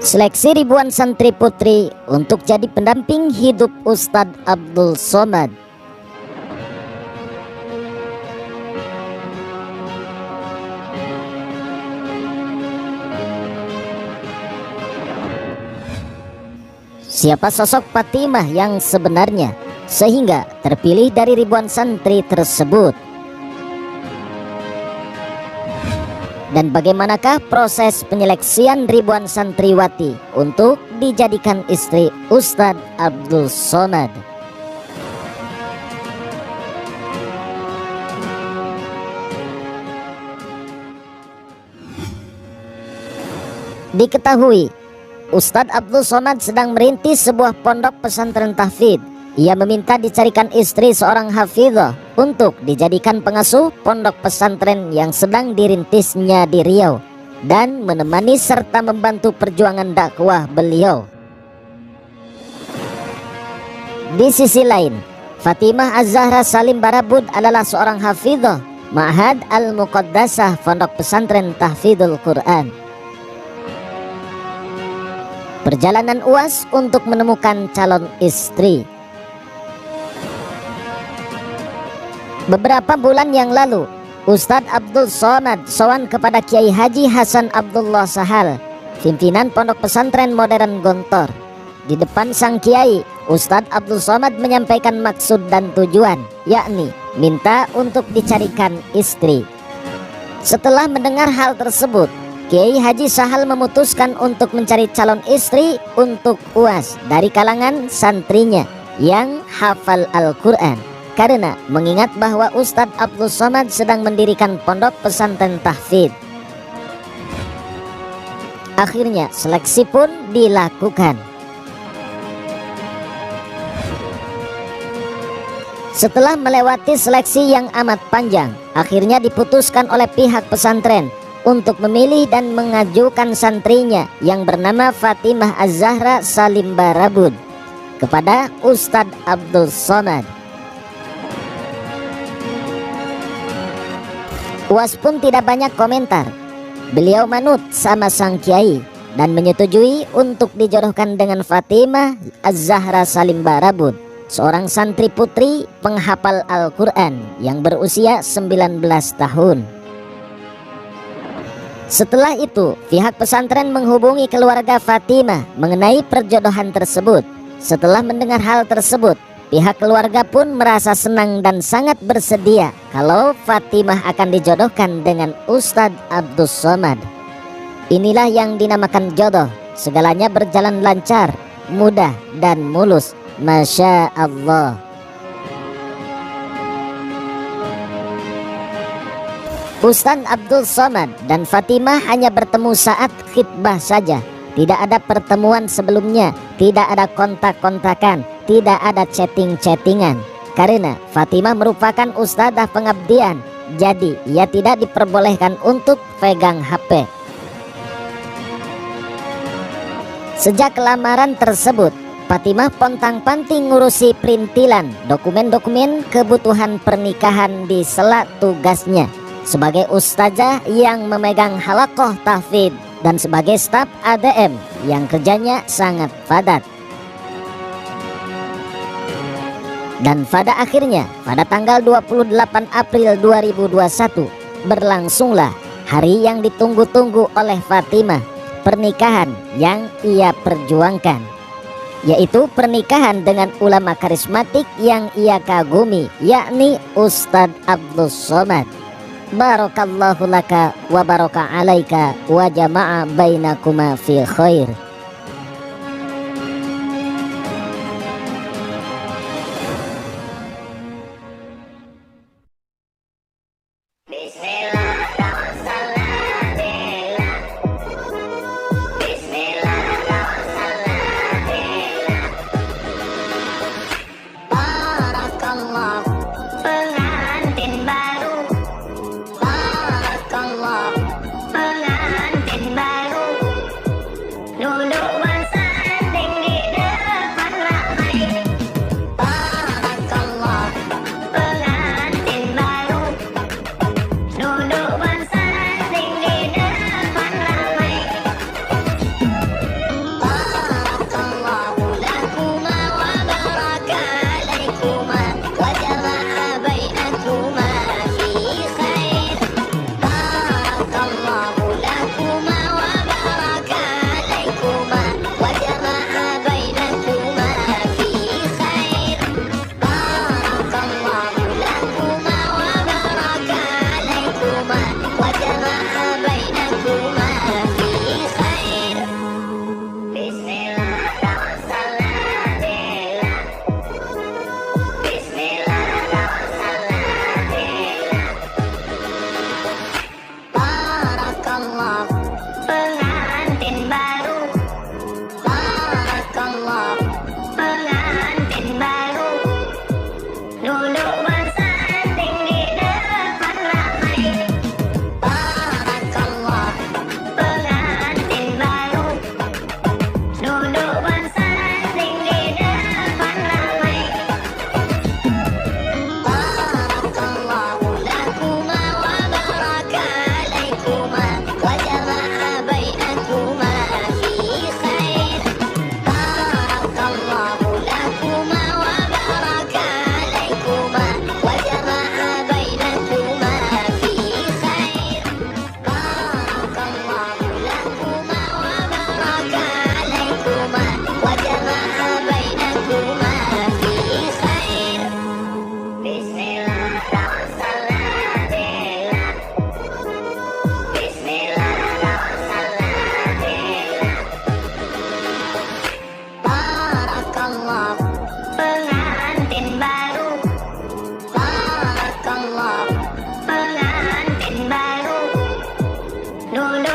Seleksi ribuan santri putri untuk jadi pendamping hidup Ustadz Abdul Somad. Siapa sosok Fatimah yang sebenarnya sehingga terpilih dari ribuan santri tersebut? Dan bagaimanakah proses penyeleksian ribuan santriwati untuk dijadikan istri Ustadz Abdul Somad? Diketahui Ustadz Abdul Somad sedang merintis sebuah pondok pesantren tahfidz. Ia meminta dicarikan istri seorang hafidhah untuk dijadikan pengasuh pondok pesantren yang sedang dirintisnya di Riau dan menemani serta membantu perjuangan dakwah beliau. Di sisi lain, Fatimah Az-Zahra Salim Barabud adalah seorang hafidhah Ma'had Al-Muqaddasah Pondok Pesantren Tahfidzul Quran. Perjalanan UAS untuk menemukan calon istri. Beberapa bulan yang lalu, Ustadz Abdul Somad sowan kepada Kiai Haji Hasan Abdullah Sahal, pimpinan Pondok Pesantren Modern Gontor. Di depan sang Kiai, Ustadz Abdul Somad menyampaikan maksud dan tujuan, yakni minta untuk dicarikan istri. Setelah mendengar hal tersebut, Kiai Haji Sahal memutuskan untuk mencari calon istri untuk UAS dari kalangan santrinya yang hafal Al-Quran, karena mengingat bahwa Ustadz Abdul Somad sedang mendirikan pondok pesantren tahfidz. Akhirnya seleksi pun dilakukan. Setelah melewati seleksi yang amat panjang, akhirnya diputuskan oleh pihak pesantren untuk memilih dan mengajukan santrinya yang bernama Fatimah Az-Zahra Salim Barabud kepada Ustadz Abdul Somad. UAS pun tidak banyak komentar. Beliau manut sama sang kiai dan menyetujui untuk dijodohkan dengan Fatimah Az-Zahra Salim Barabud, seorang santri putri penghafal Al-Quran yang berusia 19 tahun. Setelah itu, pihak pesantren menghubungi keluarga Fatimah mengenai perjodohan tersebut. Setelah mendengar hal tersebut, pihak keluarga pun merasa senang dan sangat bersedia kalau Fatimah akan dijodohkan dengan Ustadz Abdul Somad. Inilah yang dinamakan jodoh. Segalanya berjalan lancar, mudah, dan mulus. Masya Allah. Ustadz Abdul Somad dan Fatimah hanya bertemu saat khitbah saja. Tidak ada pertemuan sebelumnya, tidak ada kontak-kontakan, tidak ada chatting-chattingan. Karena Fatimah merupakan ustadzah pengabdian, jadi ia tidak diperbolehkan untuk pegang HP. Sejak lamaran tersebut, Fatimah pontang-panting ngurusi perintilan dokumen-dokumen kebutuhan pernikahan di sela tugasnya sebagai ustazah yang memegang halakoh tahfidz dan sebagai staf ADM yang kerjanya sangat padat. Dan pada akhirnya, pada tanggal 28 April 2021, berlangsunglah hari yang ditunggu-tunggu oleh Fatimah, pernikahan yang ia perjuangkan, yaitu pernikahan dengan ulama karismatik yang ia kagumi, yakni Ustadz Abdul Somad. Barakallahu laka wa baraka alaika wa jama'a bainakuma fi khair. No Barakallah pengantin baru. Barakallah pengantin baru. Duduk bersanding di depan ramai. Barakallah pengantin baru. Duduk bersanding di depan ramai. Barakallahu lakuma wa baraka alaikuma wa jama'a bainakuma fi khair. Barakallahu lakuma wa baraka alaikuma wa jama'a bainakuma fi khair. Barakallahu lakuma wa baraka alaikuma wa jama'a bainakuma fi khair. Bismillah, Bismillah, Barakallah pengantin baru. Barakallah pengantin baru. Duduk